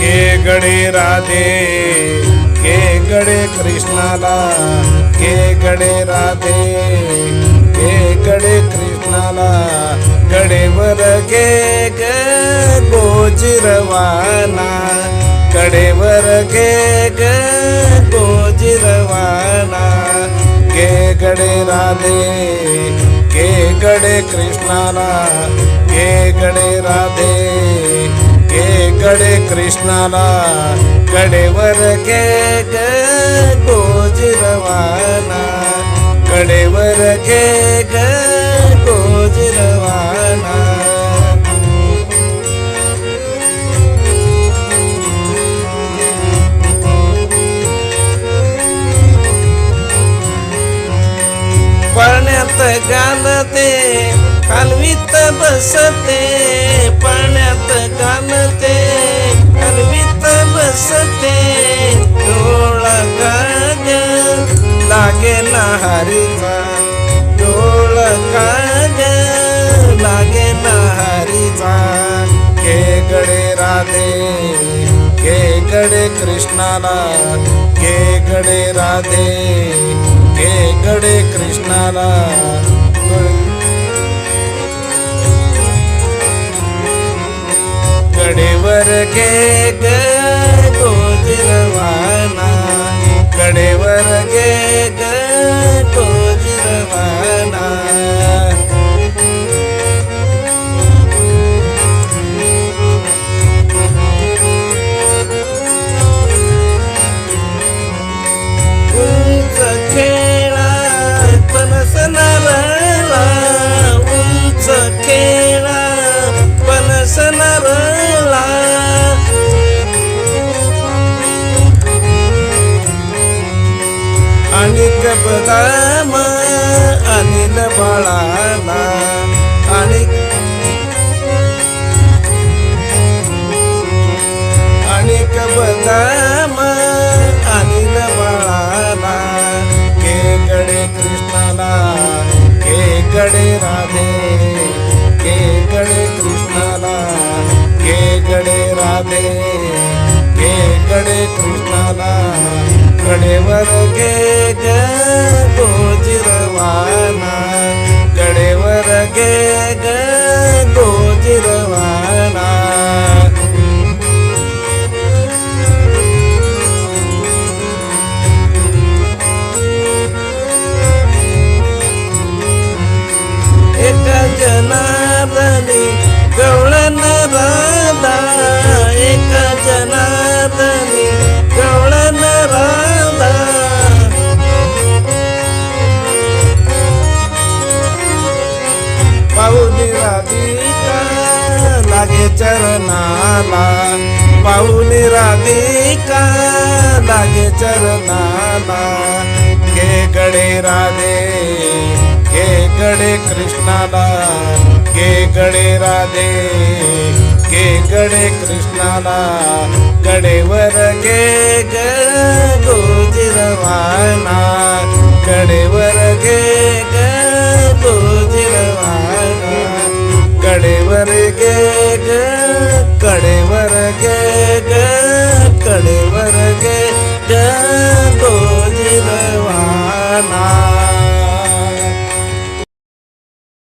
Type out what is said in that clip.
के गडे राधे के गडे कृष्णाला, के गडे राधे के गडे कृष्णाला, कडेवर घे ग गोजिरवाना, कडेवर घे ग गोजिरवाना. के गडे राधे के गडे कृष्णाला, के गडे राधे के गडे कृष्णाला, कडेवर घे ग गोजिरवाना, कडेवर घे ग गोजिरवाना. पाण्यात गालते हलवीत बसते, पाण्यात गालते हलवीत बसते, डोळा काग लागे नहारीचा, डोळा काग लागे नहारीचा. के गडे राधे के गडे कृष्णाला, के गडे राधे के गडे कृष्णाला, कडेवर घे ग गोजिरवाना, कडेवर घे ग गोजिरवाना. उंच खेळा पनस नारळा, उंच खेळा पनस नारळा, अनिक बदाम अनिल बाळाला, अनिक बदाम अनिल बाळाला. के गडे कृष्णाला, के गडे राधे के गडे कृष्णाला, के गडे राधे के गडे कृष्णाला, कडेवर घे ग गोजिरवाना, कडेवर घे ग गोजिरवाना. एका जनार्दनी गवळण राधा, एका जनार्दनी गवळण राधा, पाऊली राधिका लागे चरणाला, पाऊली राधिका लागे चरणाला. के गडे राधे के गडे कृष्णाला, के गडे राधे के गडे कृष्णाला, कडेवर घे ग गोजिरवाना, कडेवर घे